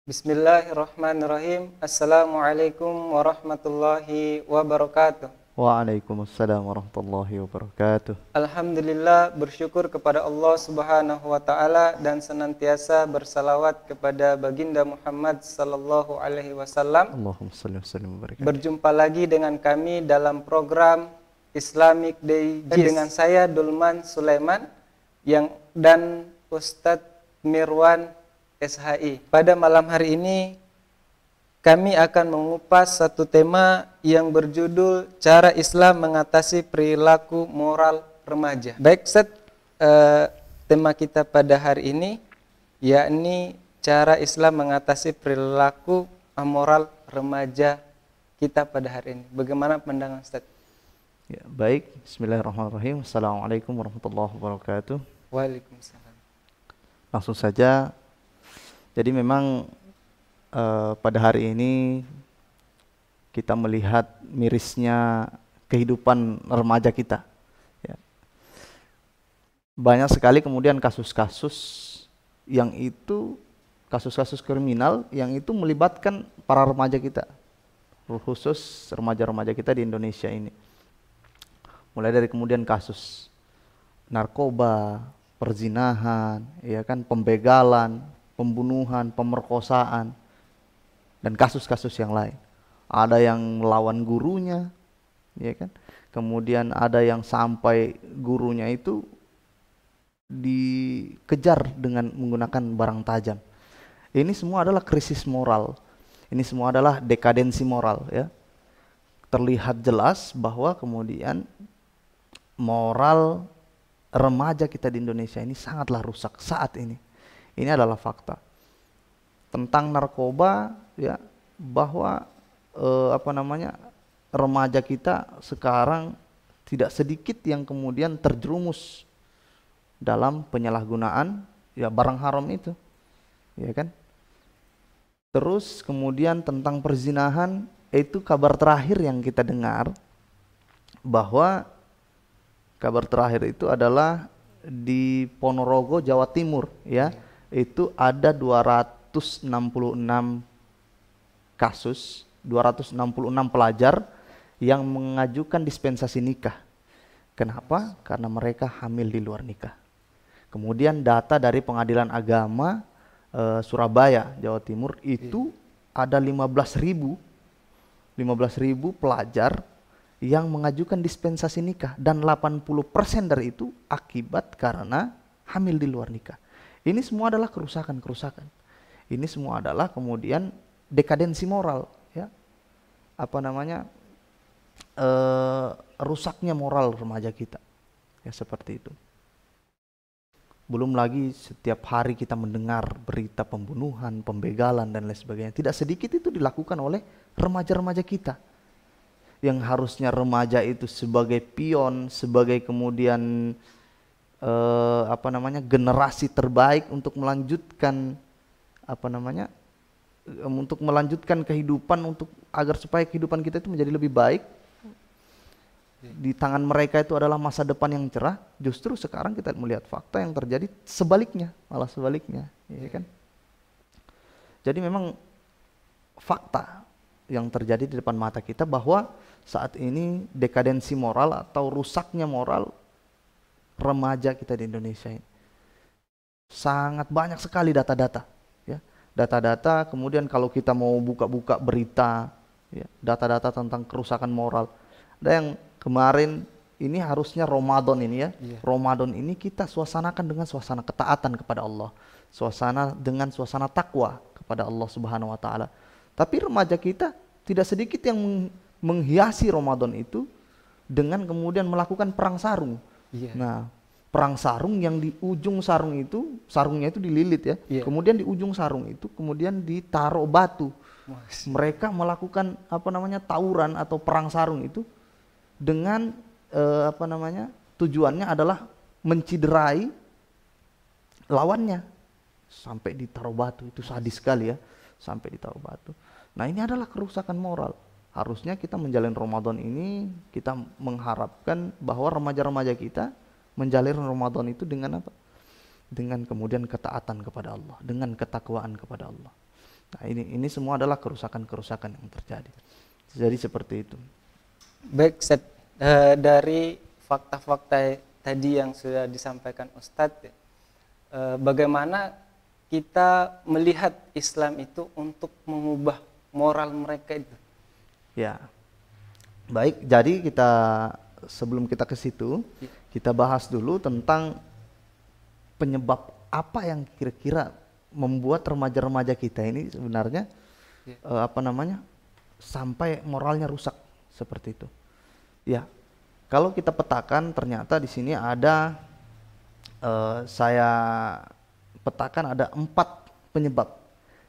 Bismillahirrahmanirrahim. Assalamualaikum warahmatullahi wabarakatuh. Waalaikumsalam warahmatullahi wabarakatuh. Alhamdulillah, bersyukur kepada Allah Subhanahu wa taala dan senantiasa bersalawat kepada baginda Muhammad sallallahu alaihi wasallam. Allahumma salli wa sallim wa barik. Berjumpa lagi dengan kami dalam program Islamic Digest dengan saya Dulman Sulaiman dan Ustadz Mirwan SHI. Pada malam hari ini kami akan mengupas satu tema yang berjudul cara Islam mengatasi perilaku moral remaja. Baik, Ustaz, tema kita pada hari ini yakni cara Islam mengatasi perilaku amoral remaja kita pada hari ini. Bagaimana pandangan Ustaz? Ya, baik. Bismillahirrahmanirrahim. Assalamualaikum warahmatullahi wabarakatuh. Waalaikumsalam. Langsung saja. Jadi memang pada hari ini kita melihat mirisnya kehidupan remaja kita. Ya. Banyak sekali kemudian kasus-kasus yang itu kasus-kasus kriminal yang itu melibatkan para remaja kita, khusus remaja-remaja kita di Indonesia ini. Mulai dari kemudian kasus narkoba, perzinahan, ya kan, pembegalan, pembunuhan, pemerkosaan, dan kasus-kasus yang lain. Ada yang melawan gurunya, ya kan? Kemudian ada yang sampai gurunya itu dikejar dengan menggunakan barang tajam. Ini semua adalah krisis moral. Ini semua adalah dekadensi moral, ya. Terlihat jelas bahwa kemudian moral remaja kita di Indonesia ini sangatlah rusak saat ini. Ini adalah fakta tentang narkoba, ya, bahwa remaja kita sekarang tidak sedikit yang kemudian terjerumus dalam penyalahgunaan ya barang haram itu, ya kan. Terus kemudian tentang perzinahan, itu kabar terakhir yang kita dengar bahwa kabar terakhir itu adalah di Ponorogo, Jawa Timur, ya. Itu ada 266 kasus, 266 pelajar yang mengajukan dispensasi nikah. Kenapa? Karena mereka hamil di luar nikah. Kemudian data dari Pengadilan Agama Surabaya, Jawa Timur, itu ada 15.000 pelajar yang mengajukan dispensasi nikah, dan 80% dari itu akibat karena hamil di luar nikah. Ini semua adalah kerusakan. Ini semua adalah kemudian dekadensi moral, ya. Rusaknya moral remaja kita. Ya, seperti itu. Belum lagi setiap hari kita mendengar berita pembunuhan, pembegalan dan lain sebagainya. Tidak sedikit itu dilakukan oleh remaja-remaja kita. Yang harusnya remaja itu sebagai pion, sebagai kemudian generasi terbaik untuk melanjutkan kehidupan, untuk agar supaya kehidupan kita itu menjadi lebih baik. Di tangan mereka itu adalah masa depan yang cerah. Justru sekarang kita melihat fakta yang terjadi sebaliknya, malah sebaliknya, ya kan? Jadi memang fakta yang terjadi di depan mata kita bahwa saat ini dekadensi moral atau rusaknya moral remaja kita di Indonesia ini sangat banyak sekali data-data, ya. Data-data, kemudian kalau kita mau buka-buka berita, ya, data-data tentang kerusakan moral. Ada yang kemarin ini harusnya Ramadan ini, ya. Ramadan ini kita suasanakan dengan suasana ketaatan kepada Allah, dengan suasana takwa kepada Allah Subhanahu wa taala. Tapi remaja kita tidak sedikit yang menghiasi Ramadan itu dengan kemudian melakukan perang sarung. Nah, perang sarung yang di ujung sarung itu, sarungnya itu dililit, ya. Kemudian di ujung sarung itu kemudian ditaruh batu. Mereka melakukan tawuran atau perang sarung itu dengan tujuannya adalah menciderai lawannya sampai ditaruh batu. Itu sadis sekali, ya, sampai ditaruh batu. Nah, ini adalah kerusakan moral. Harusnya kita menjalin Ramadan ini, kita mengharapkan bahwa remaja-remaja kita menjalin Ramadan itu dengan apa? Dengan kemudian ketaatan kepada Allah, dengan ketakwaan kepada Allah. Nah, ini semua adalah kerusakan-kerusakan yang terjadi. Jadi seperti itu. Baik, Ustaz. Dari fakta-fakta tadi yang sudah disampaikan Ustadz, bagaimana kita melihat Islam itu untuk mengubah moral mereka itu? Ya, baik. Jadi sebelum kita ke situ, kita bahas dulu tentang penyebab apa yang kira-kira membuat remaja-remaja kita ini sebenarnya sampai moralnya rusak seperti itu. Ya, kalau kita petakan ternyata di sini ada saya petakan ada 4 penyebab.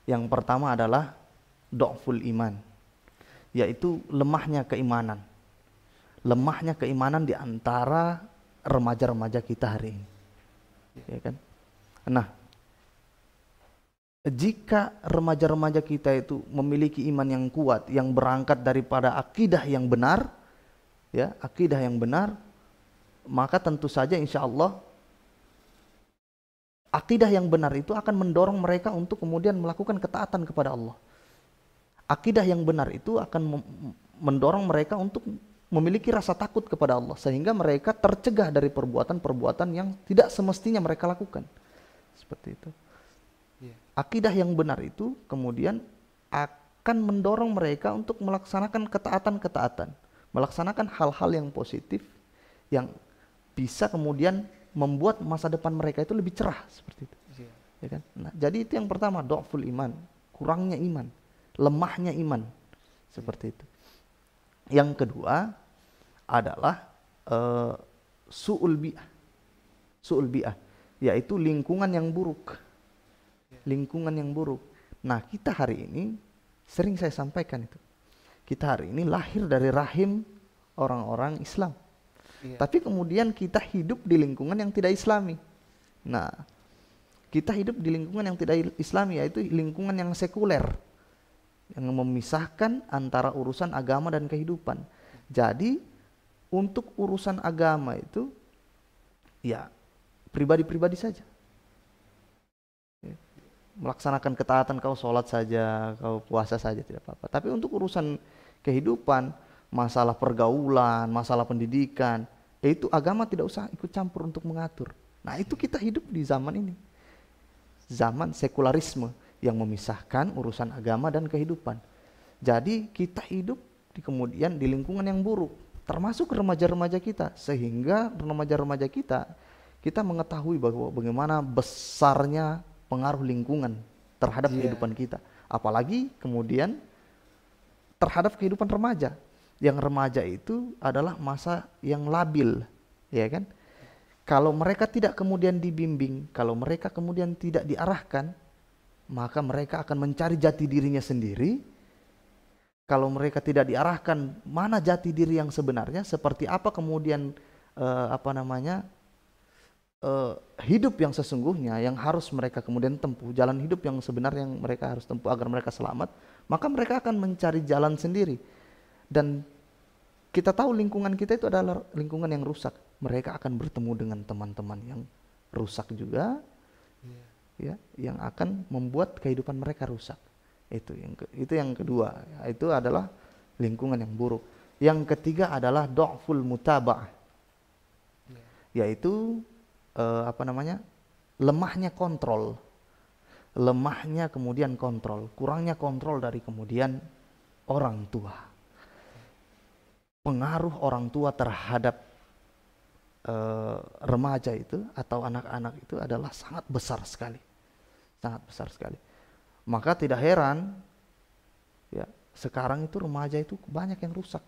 Yang pertama adalah do'ful iman, yaitu lemahnya keimanan. Lemahnya keimanan di antara remaja-remaja kita hari ini. Ya kan? Nah, jika remaja-remaja kita itu memiliki iman yang kuat, yang berangkat daripada akidah yang benar, ya, akidah yang benar, maka tentu saja insya Allah akidah yang benar itu akan mendorong mereka untuk kemudian melakukan ketaatan kepada Allah. Akidah yang benar itu akan mendorong mereka untuk memiliki rasa takut kepada Allah, sehingga mereka tercegah dari perbuatan-perbuatan yang tidak semestinya mereka lakukan. Seperti itu. Akidah yang benar itu kemudian akan mendorong mereka untuk melaksanakan ketaatan-ketaatan, melaksanakan hal-hal yang positif yang bisa kemudian membuat masa depan mereka itu lebih cerah seperti itu. Ya kan? Nah, jadi itu yang pertama, do'ful iman, kurangnya iman, lemahnya iman, seperti itu. Yang kedua adalah su'ul bi'ah, yaitu lingkungan yang buruk. Lingkungan yang buruk. Nah, kita hari ini sering saya sampaikan itu. Kita hari ini lahir dari rahim orang-orang Islam. Tapi kemudian kita hidup di lingkungan yang tidak Islami. Nah, kita hidup di lingkungan yang tidak Islami, yaitu lingkungan yang sekuler, yang memisahkan antara urusan agama dan kehidupan. Jadi untuk urusan agama itu ya pribadi-pribadi saja. Melaksanakan ketaatan, kau sholat saja, kau puasa saja, tidak apa-apa. Tapi untuk urusan kehidupan, masalah pergaulan, masalah pendidikan, itu agama tidak usah ikut campur untuk mengatur. Nah, itu kita hidup di zaman ini, zaman sekularisme yang memisahkan urusan agama dan kehidupan. Jadi kita hidup kemudian di lingkungan yang buruk, termasuk remaja-remaja kita, sehingga remaja-remaja kita mengetahui bahwa bagaimana besarnya pengaruh lingkungan terhadap kehidupan kita, apalagi kemudian terhadap kehidupan remaja. Yang remaja itu adalah masa yang labil, ya kan? Kalau mereka tidak kemudian dibimbing, kalau mereka kemudian tidak diarahkan, maka mereka akan mencari jati dirinya sendiri. Kalau mereka tidak diarahkan mana jati diri yang sebenarnya, seperti apa kemudian hidup yang sesungguhnya yang harus mereka kemudian tempuh, jalan hidup yang sebenarnya yang mereka harus tempuh agar mereka selamat, maka mereka akan mencari jalan sendiri. Dan kita tahu lingkungan kita itu adalah lingkungan yang rusak. Mereka akan bertemu dengan teman-teman yang rusak juga, ya, yang akan membuat kehidupan mereka rusak. Itu yang kedua, itu adalah lingkungan yang buruk. Yang ketiga adalah do'ful mutaba'ah, yaitu lemahnya kontrol, lemahnya kemudian kontrol, kurangnya kontrol dari kemudian orang tua. Pengaruh orang tua terhadap remaja itu atau anak-anak itu adalah sangat besar sekali, sangat besar sekali. Maka tidak heran ya sekarang itu remaja itu banyak yang rusak.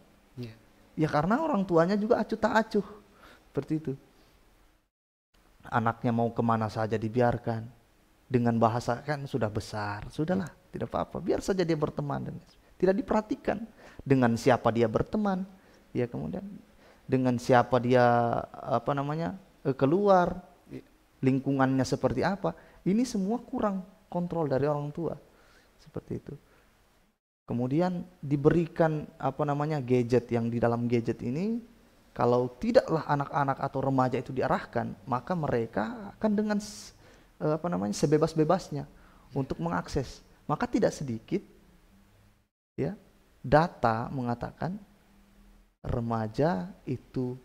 Ya karena orang tuanya juga acuh tak acuh seperti itu. Anaknya mau kemana saja dibiarkan, dengan bahasa kan sudah besar, sudahlah tidak apa-apa, biar saja dia berteman, dan tidak diperhatikan dengan siapa dia berteman, ya kemudian dengan siapa dia keluar, lingkungannya seperti apa, ini semua kurang kontrol dari orang tua, seperti itu. Kemudian diberikan gadget, yang di dalam gadget ini kalau tidaklah anak-anak atau remaja itu diarahkan, maka mereka akan dengan sebebas-bebasnya untuk mengakses. Maka tidak sedikit ya data mengatakan remaja itu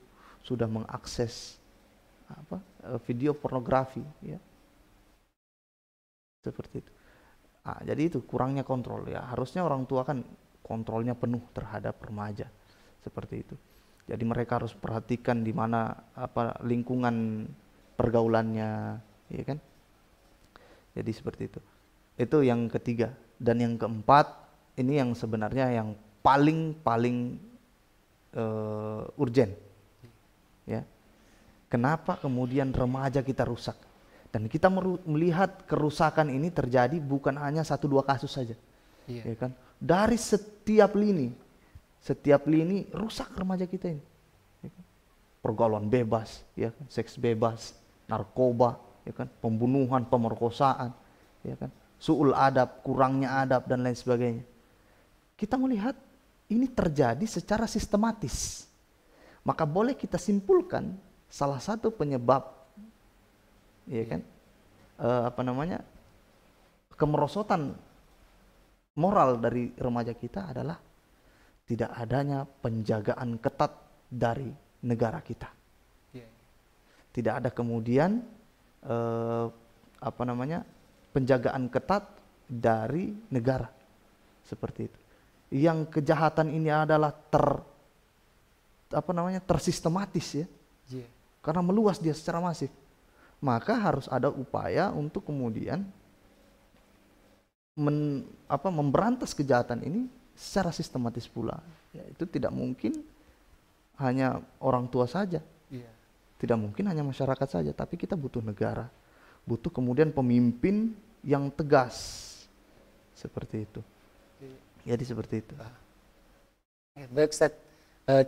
sudah mengakses video pornografi ya. Seperti itu. Jadi itu kurangnya kontrol ya. Harusnya orang tua kan kontrolnya penuh terhadap remaja. Seperti itu. Jadi mereka harus perhatikan di mana lingkungan pergaulannya, ya kan? Jadi seperti itu. Itu yang ketiga. Dan yang keempat, ini yang sebenarnya yang paling urgen. Ya. Kenapa kemudian remaja kita rusak? Dan kita melihat kerusakan ini terjadi bukan hanya 1-2 kasus saja. Ya kan? Dari setiap lini rusak remaja kita ini. Ya kan? Pergaulan bebas, ya kan? Seks bebas, narkoba, ya kan? Pembunuhan, pemerkosaan, ya kan? Su'ul adab, kurangnya adab dan lain sebagainya. Kita melihat ini terjadi secara sistematis. Maka boleh kita simpulkan salah satu penyebab, ya kan? Kemerosotan moral dari remaja kita adalah tidak adanya penjagaan ketat dari negara kita. Tidak ada kemudian penjagaan ketat dari negara seperti itu. Yang kejahatan ini adalah tersistematis ya. Karena meluas dia secara masif. Maka harus ada upaya untuk kemudian memberantas kejahatan ini secara sistematis pula. Ya, itu tidak mungkin hanya orang tua saja. Tidak mungkin hanya masyarakat saja, tapi kita butuh negara. Butuh kemudian pemimpin yang tegas. Seperti itu. Jadi seperti itu. Baik Ustaz,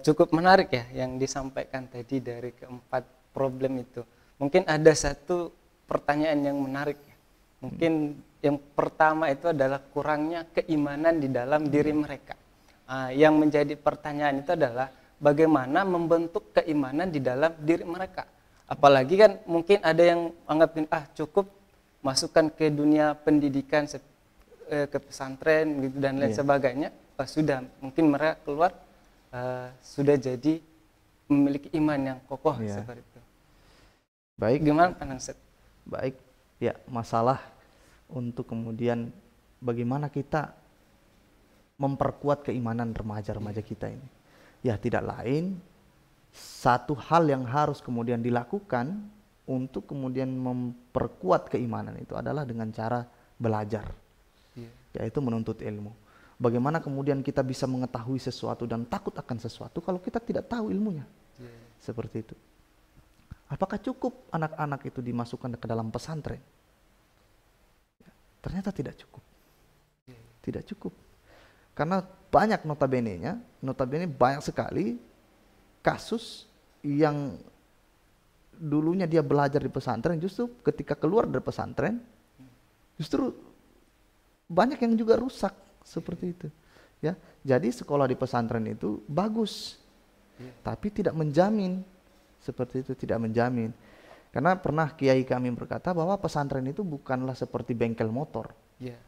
cukup menarik ya yang disampaikan tadi dari keempat problem itu. Mungkin ada satu pertanyaan yang menarik ya. Mungkin yang pertama itu adalah kurangnya keimanan di dalam diri mereka. Yang menjadi pertanyaan itu adalah bagaimana membentuk keimanan di dalam diri mereka. Apalagi kan mungkin ada yang anggapin cukup masukkan ke dunia pendidikan, ke pesantren gitu dan lain sebagainya. Sudah mungkin mereka keluar sudah jadi memiliki iman yang kokoh seperti itu. Baik. Gimana pandangan Ustaz? Baik. Ya, masalah untuk kemudian bagaimana kita memperkuat keimanan remaja-remaja kita ini. Ya, tidak lain satu hal yang harus kemudian dilakukan untuk kemudian memperkuat keimanan itu adalah dengan cara belajar. Yaitu menuntut ilmu. Bagaimana kemudian kita bisa mengetahui sesuatu dan takut akan sesuatu kalau kita tidak tahu ilmunya. Seperti itu. Apakah cukup anak-anak itu dimasukkan ke dalam pesantren? Ternyata tidak cukup. Tidak cukup. Karena banyak notabene banyak sekali kasus yang dulunya dia belajar di pesantren, justru ketika keluar dari pesantren, justru banyak yang juga rusak seperti itu. Ya, jadi sekolah di pesantren itu bagus, tapi tidak menjamin. Seperti itu, tidak menjamin. Karena pernah kiai kami berkata bahwa pesantren itu bukanlah seperti bengkel motor.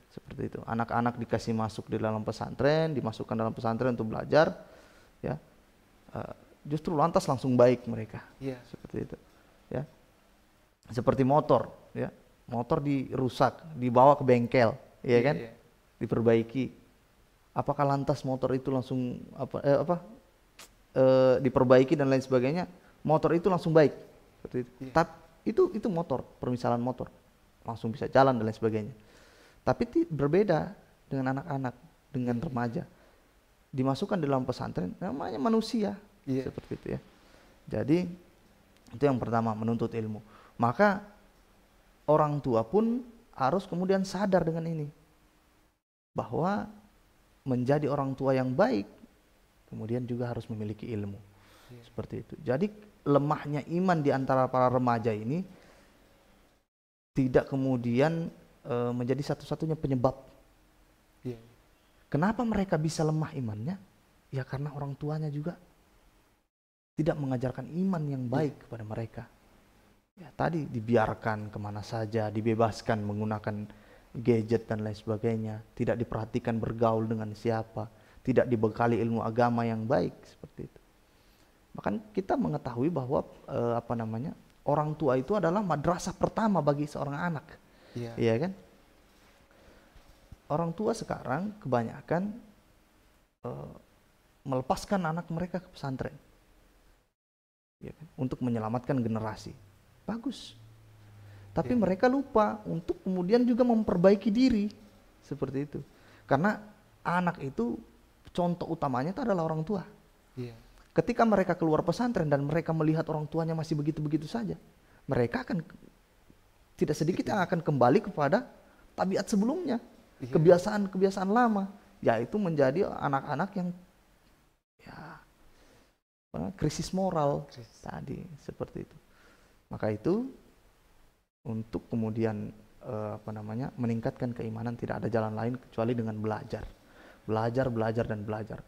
Seperti itu. Anak-anak dikasih masuk di dalam pesantren, dimasukkan dalam pesantren untuk belajar, ya. Justru lantas langsung baik mereka. Seperti itu. Ya. Seperti motor, ya. Motor dirusak, dibawa ke bengkel, ya kan? Diperbaiki. Apakah lantas motor itu langsung diperbaiki dan lain sebagainya? Motor itu langsung baik, seperti itu. Tapi itu motor, permisalan motor, langsung bisa jalan dan lain sebagainya. Tapi berbeda dengan anak-anak, dengan remaja, dimasukkan dalam pesantren, namanya manusia, seperti itu ya. Jadi itu yang pertama, menuntut ilmu. Maka orang tua pun harus kemudian sadar dengan ini, bahwa menjadi orang tua yang baik, kemudian juga harus memiliki ilmu, seperti itu. Jadi lemahnya iman di antara para remaja ini tidak kemudian menjadi satu-satunya penyebab. Kenapa mereka bisa lemah imannya? Ya karena orang tuanya juga tidak mengajarkan iman yang baik kepada mereka. Ya, tadi dibiarkan kemana saja, dibebaskan menggunakan gadget dan lain sebagainya, tidak diperhatikan bergaul dengan siapa, tidak dibekali ilmu agama yang baik seperti itu. Bahkan kita mengetahui bahwa orang tua itu adalah madrasah pertama bagi seorang anak. Iya kan? Orang tua sekarang kebanyakan melepaskan anak mereka ke pesantren, ya kan? Untuk menyelamatkan generasi. Bagus. Tapi mereka lupa untuk kemudian juga memperbaiki diri seperti itu. Karena anak itu contoh utamanya itu adalah orang tua. Ketika mereka keluar pesantren dan mereka melihat orang tuanya masih begitu-begitu saja, mereka akan tidak sedikit yang akan kembali kepada tabiat sebelumnya, kebiasaan-kebiasaan lama, yaitu menjadi anak-anak yang krisis moral tadi seperti itu. Maka itu untuk kemudian meningkatkan keimanan tidak ada jalan lain kecuali dengan belajar, dan belajar,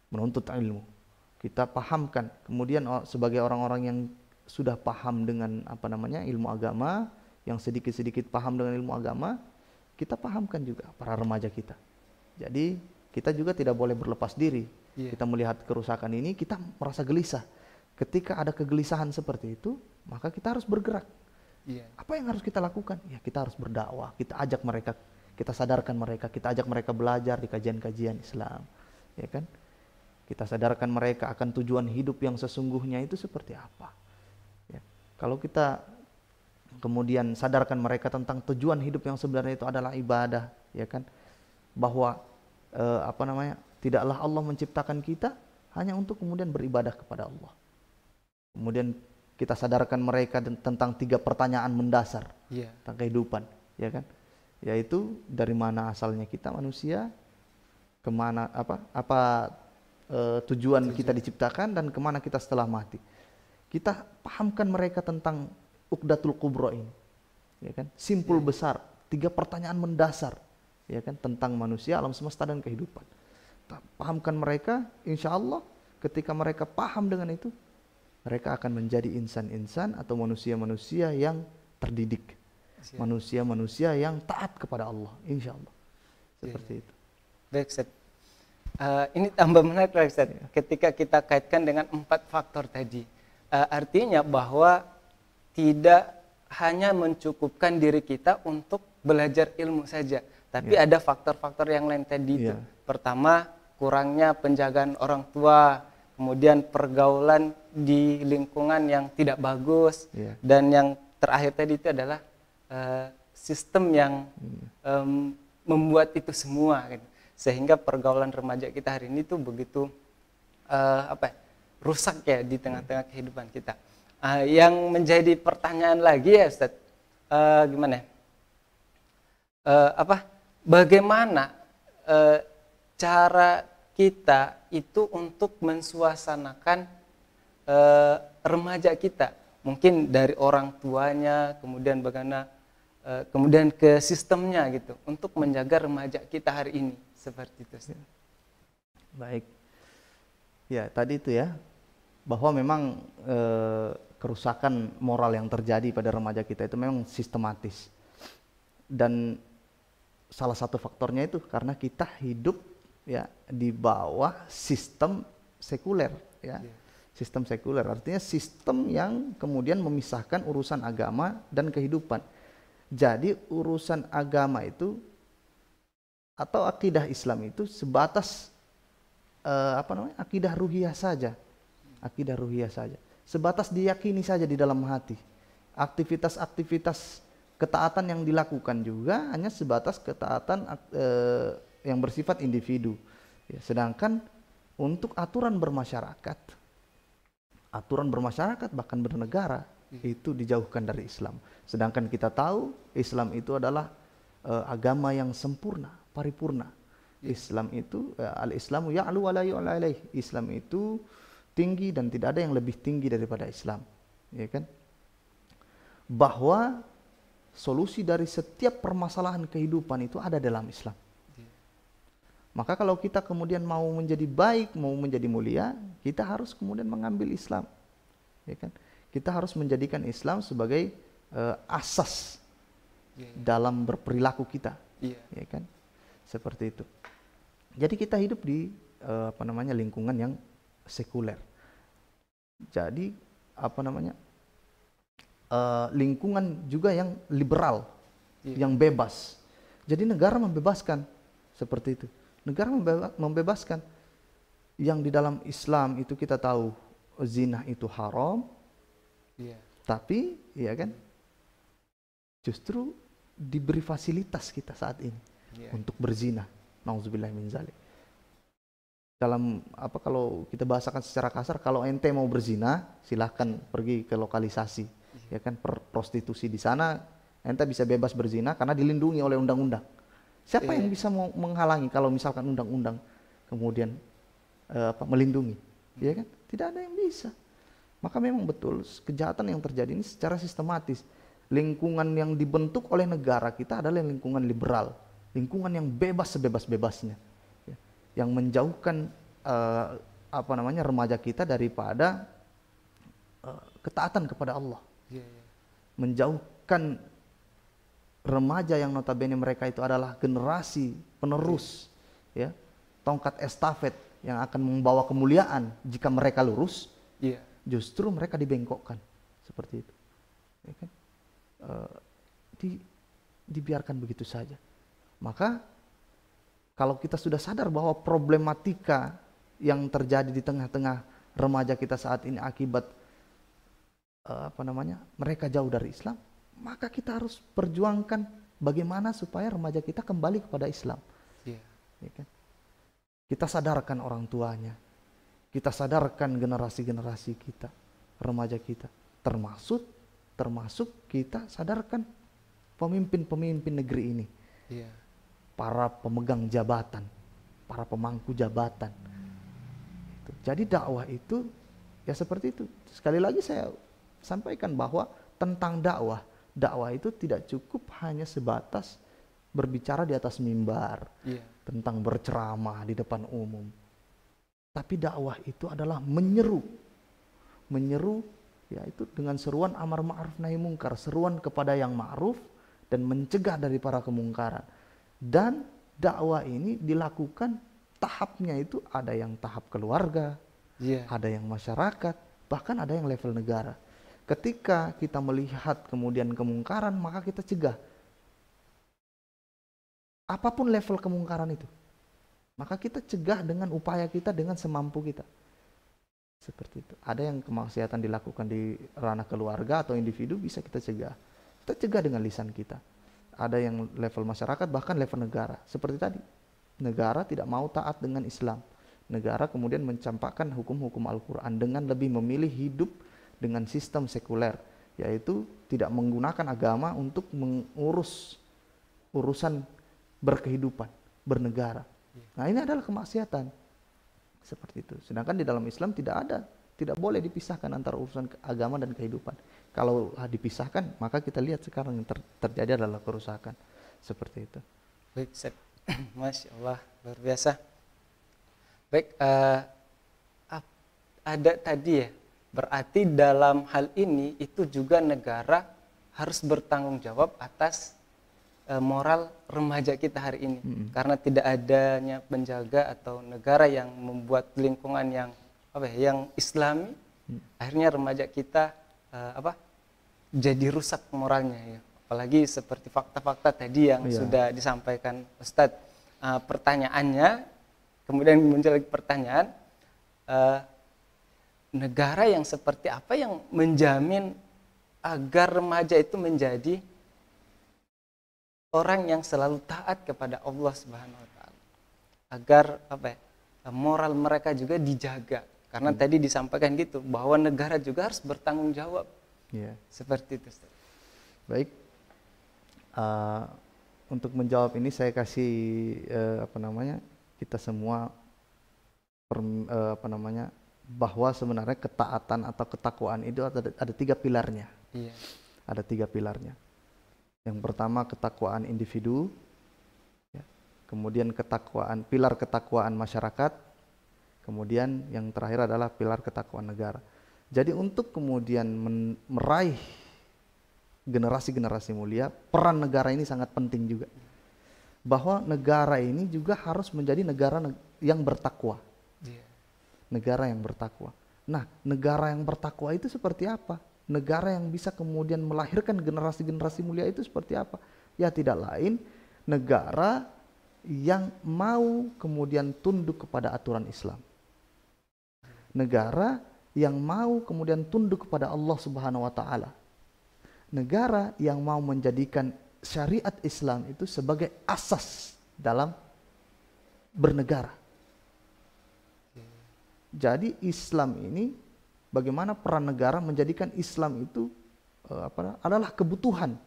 menuntut ilmu. Kita pahamkan, kemudian sebagai orang-orang yang sudah paham dengan ilmu agama, yang sedikit-sedikit paham dengan ilmu agama, kita pahamkan juga para remaja kita. Jadi kita juga tidak boleh berlepas diri. Kita melihat kerusakan ini, kita merasa gelisah. Ketika ada kegelisahan seperti itu, maka kita harus bergerak. Apa yang harus kita lakukan? Ya, kita harus berdakwah. Kita ajak mereka, kita sadarkan mereka, kita ajak mereka belajar di kajian-kajian Islam, ya kan? Kita sadarkan mereka akan tujuan hidup yang sesungguhnya itu seperti apa. Ya. Kalau kita kemudian sadarkan mereka tentang tujuan hidup yang sebenarnya itu adalah ibadah, ya kan? Bahwa tidaklah Allah menciptakan kita hanya untuk kemudian beribadah kepada Allah. Kemudian kita sadarkan mereka tentang 3 pertanyaan mendasar tentang kehidupan, ya kan? Yaitu dari mana asalnya kita manusia, kemana tujuan kita diciptakan, dan kemana kita setelah mati. Kita pahamkan mereka tentang Uqdatul Kubra ini, ya kan? Simpul besar, 3 pertanyaan mendasar, ya kan, tentang manusia, alam semesta dan kehidupan. Pahamkan mereka, insya Allah ketika mereka paham dengan itu, mereka akan menjadi insan-insan atau manusia-manusia yang terdidik, manusia-manusia yang taat kepada Allah, insya Allah. Seperti itu. Baik, Ustaz. Ini tambah menarik, Ustaz. Ketika kita kaitkan dengan 4 faktor tadi, artinya bahwa tidak hanya mencukupkan diri kita untuk belajar ilmu saja, tapi ada faktor-faktor yang lain tadi itu. Pertama, kurangnya penjagaan orang tua, kemudian pergaulan di lingkungan yang tidak bagus, dan yang terakhir tadi itu adalah sistem yang membuat itu semua, gitu. Sehingga pergaulan remaja kita hari ini tuh begitu rusak ya di tengah-tengah kehidupan kita. Yang menjadi pertanyaan lagi ya, Ustaz, bagaimana cara kita itu untuk mensuasanakan remaja kita, mungkin dari orang tuanya, kemudian bagaimana kemudian ke sistemnya gitu, untuk menjaga remaja kita hari ini seperti itu. Baik, ya tadi itu ya, bahwa memang kerusakan moral yang terjadi pada remaja kita itu memang sistematis, dan salah satu faktornya itu karena kita hidup ya di bawah sistem sekuler, ya. Sistem sekuler artinya sistem yang kemudian memisahkan urusan agama dan kehidupan. Jadi urusan agama itu atau akidah Islam itu sebatas akidah ruhiyah saja. Akidah ruhiyah saja. Sebatas diyakini saja di dalam hati. Aktivitas-aktivitas ketaatan yang dilakukan juga hanya sebatas ketaatan yang bersifat individu. Ya, sedangkan untuk aturan bermasyarakat bahkan bernegara itu dijauhkan dari Islam. Sedangkan kita tahu Islam itu adalah agama yang sempurna, paripurna. Islam itu al-Islamu ya'lu wa la yu'la alaih. Islam itu tinggi dan tidak ada yang lebih tinggi daripada Islam, ya kan? Bahwa solusi dari setiap permasalahan kehidupan itu ada dalam Islam. Maka kalau kita kemudian mau menjadi baik, mau menjadi mulia, kita harus kemudian mengambil Islam, ya kan? Kita harus menjadikan Islam sebagai asas dalam berperilaku kita, Iya. ya kan? Seperti itu. Jadi kita hidup di lingkungan yang sekuler. Jadi lingkungan juga yang liberal, yang bebas. Jadi negara membebaskan seperti itu. Negara membebaskan. Yang di dalam Islam itu kita tahu zina itu haram. Tapi ya kan, justru diberi fasilitas kita saat ini untuk berzina. Nauzubillah min zalik. Dalam kalau kita bahasakan secara kasar, kalau ente mau berzina, silahkan pergi ke lokalisasi, ya kan, prostitusi di sana, ente bisa bebas berzina karena dilindungi oleh undang-undang. Siapa yang bisa mau menghalangi kalau misalkan undang-undang kemudian melindungi, ya kan? Tidak ada yang bisa. Maka memang betul kejahatan yang terjadi ini secara sistematis. Lingkungan yang dibentuk oleh negara kita adalah lingkungan liberal, lingkungan yang bebas sebebas-bebasnya, ya, yang menjauhkan remaja kita daripada ketaatan kepada Allah, menjauhkan remaja yang notabene mereka itu adalah generasi penerus, ya, tongkat estafet yang akan membawa kemuliaan jika mereka lurus. Justru mereka dibengkokkan seperti itu, ya kan? Dibiarkan begitu saja. Maka kalau kita sudah sadar bahwa problematika yang terjadi di tengah-tengah remaja kita saat ini akibat mereka jauh dari Islam, maka kita harus perjuangkan bagaimana supaya remaja kita kembali kepada Islam. Ya kan? Kita sadarkan orang tuanya, kita sadarkan generasi-generasi kita, remaja kita, termasuk kita sadarkan pemimpin-pemimpin negeri ini, para pemegang jabatan, para pemangku jabatan. Jadi dakwah itu ya seperti itu. Sekali lagi saya sampaikan bahwa tentang dakwah itu tidak cukup hanya sebatas berbicara di atas mimbar, tentang berceramah di depan umum. Tapi dakwah itu adalah menyeru, yaitu dengan seruan amar ma'ruf nahi mungkar, seruan kepada yang ma'ruf dan mencegah dari para kemungkaran. Dan dakwah ini dilakukan tahapnya itu ada yang tahap keluarga, ada yang masyarakat, bahkan ada yang level negara. Ketika kita melihat kemudian kemungkaran, maka kita cegah. Apapun level kemungkaran itu, maka kita cegah dengan upaya kita, dengan semampu kita. Seperti itu. Ada yang kemaksiatan dilakukan di ranah keluarga atau individu, bisa kita cegah. Kita cegah dengan lisan kita. Ada yang level masyarakat, bahkan level negara. Seperti tadi, negara tidak mau taat dengan Islam. Negara kemudian mencampakkan hukum-hukum Al-Quran dengan lebih memilih hidup dengan sistem sekuler, yaitu tidak menggunakan agama untuk mengurus urusan berkehidupan, bernegara. Nah, ini adalah kemaksiatan. Seperti itu. Sedangkan di dalam Islam tidak boleh dipisahkan antara urusan agama dan kehidupan. Kalau dipisahkan, maka kita lihat sekarang yang terjadi adalah kerusakan. Seperti itu. Baik, Masya Allah, luar biasa. Baik, ada tadi ya, berarti dalam hal ini itu juga negara harus bertanggung jawab atas moral remaja kita hari ini. Karena tidak adanya penjaga atau negara yang membuat lingkungan yang Islami, akhirnya remaja kita jadi rusak moralnya ya. Apalagi seperti fakta-fakta tadi yang sudah disampaikan Ustadz. Pertanyaannya, kemudian muncul lagi pertanyaan, negara yang seperti apa yang menjamin agar remaja itu menjadi orang yang selalu taat kepada Allah Subhanahu wa taala, agar moral mereka juga dijaga. Karena tadi disampaikan gitu bahwa negara juga harus bertanggung jawab. Seperti itu, Ustaz. Baik. Untuk menjawab ini saya kasih kita semua bahwa sebenarnya ketaatan atau ketakwaan itu ada 3 pilarnya. Ada 3 pilarnya. Yang pertama ketakwaan individu, kemudian pilar ketakwaan masyarakat, kemudian yang terakhir adalah pilar ketakwaan negara. Jadi untuk kemudian meraih generasi-generasi mulia, peran negara ini sangat penting juga. Bahwa negara ini juga harus menjadi negara yang bertakwa. Negara yang bertakwa. Nah, negara yang bertakwa itu seperti apa? Negara yang bisa kemudian melahirkan generasi-generasi mulia itu seperti apa? Ya tidak lain, negara yang mau kemudian tunduk kepada aturan Islam. Negara yang mau kemudian tunduk kepada Allah Subhanahu wa taala. Negara yang mau menjadikan syariat Islam itu sebagai asas dalam bernegara. Jadi Islam ini, bagaimana peran negara menjadikan Islam itu adalah kebutuhan.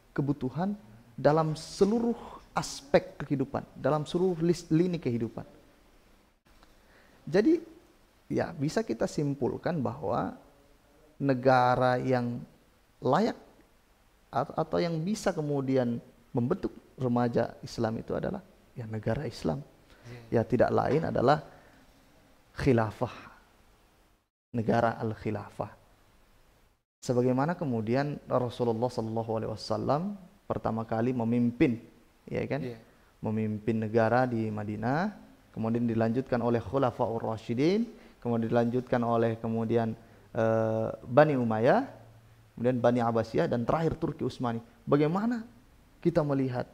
Kebutuhan dalam seluruh aspek kehidupan, dalam seluruh lini kehidupan. Jadi ya bisa kita simpulkan bahwa negara yang layak atau yang bisa kemudian membentuk remaja Islam itu adalah ya negara Islam. Ya tidak lain adalah khilafah, negara al-khilafah. Sebagaimana kemudian Rasulullah SAW pertama kali memimpin, ya kan, memimpin negara di Madinah, kemudian dilanjutkan oleh Khulafaur Rasyidin, kemudian dilanjutkan oleh Bani Umayyah, kemudian Bani Abbasiyah, dan terakhir Turki Utsmani. Bagaimana kita melihat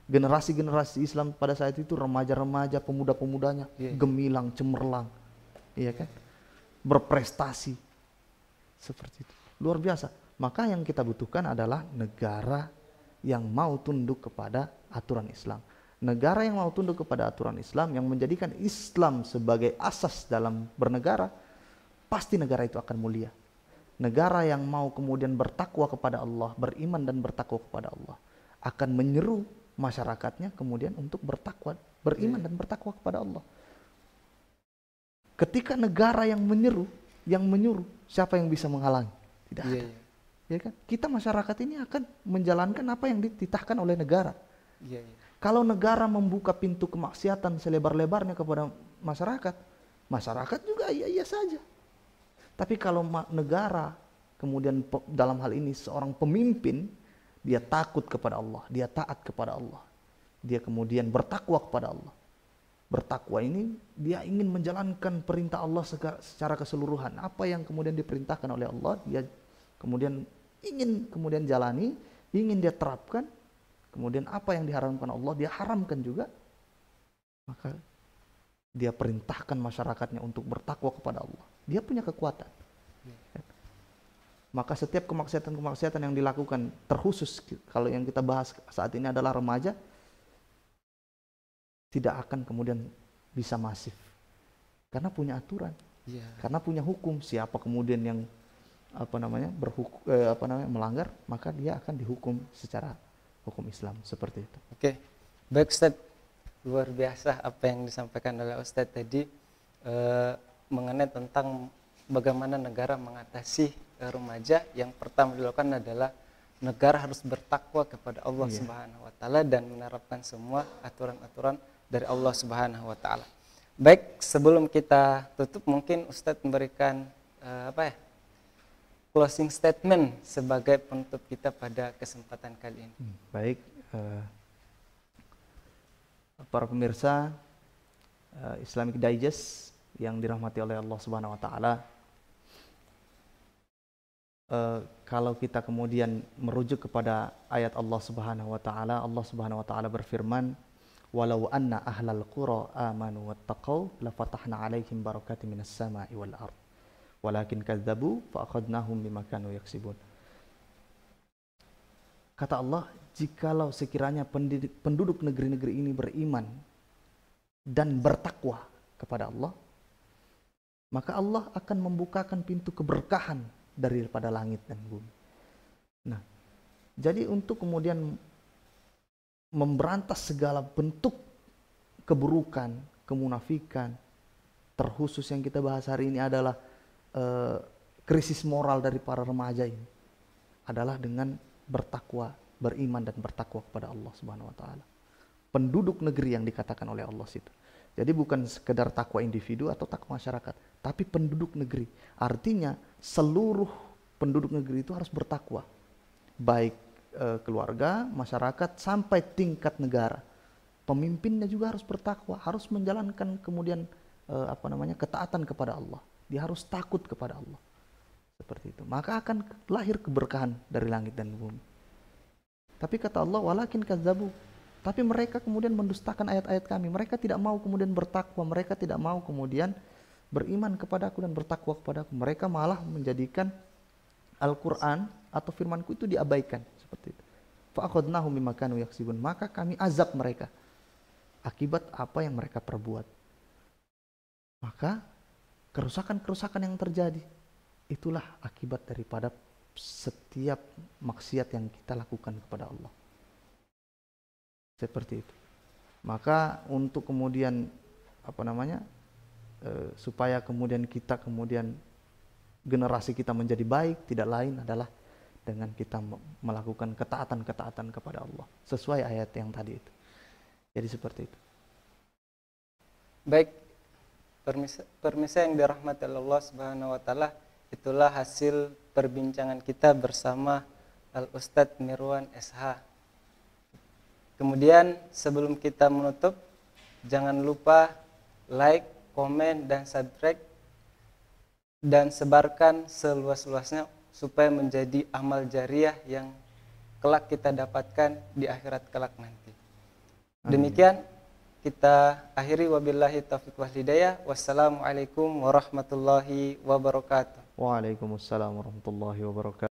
generasi-generasi Islam pada saat itu, remaja-remaja, pemuda-pemudanya gemilang, cemerlang, iya kan, berprestasi seperti itu, luar biasa. Maka yang kita butuhkan adalah negara yang mau tunduk kepada aturan Islam. Negara yang mau tunduk kepada aturan Islam, yang menjadikan Islam sebagai asas dalam bernegara, pasti negara itu akan mulia. Negara yang mau kemudian bertakwa kepada Allah, beriman dan bertakwa kepada Allah, akan menyeru masyarakatnya kemudian untuk bertakwa, beriman dan bertakwa kepada Allah. Ketika negara yang menyeru, yang menyuruh, siapa yang bisa menghalangi? Tidak ada. Ya kan? Kita masyarakat ini akan menjalankan apa yang dititahkan oleh negara. Kalau negara membuka pintu kemaksiatan selebar-lebarnya kepada masyarakat, masyarakat juga iya-iya saja. Tapi kalau negara kemudian dalam hal ini seorang pemimpin, dia takut kepada Allah, dia taat kepada Allah, dia kemudian bertakwa kepada Allah. Bertakwa ini dia ingin menjalankan perintah Allah secara keseluruhan. Apa yang kemudian diperintahkan oleh Allah, dia kemudian ingin kemudian jalani, ingin dia terapkan. Kemudian apa yang diharamkan Allah, dia haramkan juga. Maka dia perintahkan masyarakatnya untuk bertakwa kepada Allah. Dia punya kekuatan. Maka setiap kemaksiatan-kemaksiatan yang dilakukan, terkhusus kalau yang kita bahas saat ini adalah remaja, tidak akan kemudian bisa masif. Karena punya aturan. Karena punya hukum. Siapa kemudian yang melanggar, maka dia akan dihukum secara hukum Islam, seperti itu. Oke, baik Ustaz, luar biasa apa yang disampaikan oleh Ustaz tadi mengenai tentang bagaimana negara mengatasi remaja. Yang pertama dilakukan adalah negara harus bertakwa kepada Allah Subhanahu wa taala dan menerapkan semua aturan-aturan dari Allah Subhanahu wa taala. Baik, sebelum kita tutup mungkin Ustaz memberikan closing statement sebagai penutup kita pada kesempatan kali ini. Baik, para pemirsa Islamic Digest yang dirahmati oleh Allah Subhanahu wa taala, kalau kita kemudian merujuk kepada ayat Allah Subhanahu wa taala, Allah Subhanahu wa taala berfirman, "Walau anna ahlal qura amanu wattaqau lafatahna 'alaihim barakatin minas sama'i wal ard. Walakin kadzabu fa akhadnahum bima kanu yaksibun." Kata Allah, jikalau sekiranya penduduk negeri-negeri ini beriman dan bertakwa kepada Allah, maka Allah akan membukakan pintu keberkahan daripada langit dan bumi. Nah, jadi untuk kemudian memberantas segala bentuk keburukan, kemunafikan, terkhusus yang kita bahas hari ini adalah krisis moral dari para remaja ini, adalah dengan bertakwa, beriman dan bertakwa kepada Allah Subhanahu wa taala. Penduduk negeri yang dikatakan oleh Allah situ. Jadi bukan sekedar takwa individu atau takwa masyarakat, tapi penduduk negeri. Artinya seluruh penduduk negeri itu harus bertakwa. baik keluarga, masyarakat, sampai tingkat negara. Pemimpinnya juga harus bertakwa, harus menjalankan kemudian ketaatan kepada Allah. Dia harus takut kepada Allah. Seperti itu. Maka akan lahir keberkahan dari langit dan bumi. Tapi kata Allah, walakin kadzabu. Tapi mereka kemudian mendustakan ayat-ayat kami. Mereka tidak mau kemudian bertakwa. Mereka tidak mau kemudian beriman kepadaku dan bertakwa kepadaku. Mereka malah menjadikan Al-Quran atau firmanku itu diabaikan. Seperti itu. Fa'akhadnahum bima kanu yaksibun. Maka kami azab mereka akibat apa yang mereka perbuat. Maka kerusakan-kerusakan yang terjadi, itulah akibat daripada setiap maksiat yang kita lakukan kepada Allah. Seperti itu. Maka untuk kemudian supaya kemudian kita generasi kita menjadi baik, tidak lain adalah dengan kita melakukan ketaatan-ketaatan kepada Allah sesuai ayat yang tadi itu. Jadi seperti itu. Baik, permisa yang dirahmati Allah Subhanahu wa taala, itulah hasil perbincangan kita bersama Al-Ustadz Mirwan SH. Kemudian sebelum kita menutup, jangan lupa like, komen, dan subscribe dan sebarkan seluas-luasnya supaya menjadi amal jariah yang kelak kita dapatkan di akhirat kelak nanti. Demikian kita akhiri, wabillahi taufiq wal hidayah. Wassalamualaikum warahmatullahi wabarakatuh. Waalaikumsalam warahmatullahi wabarakatuh.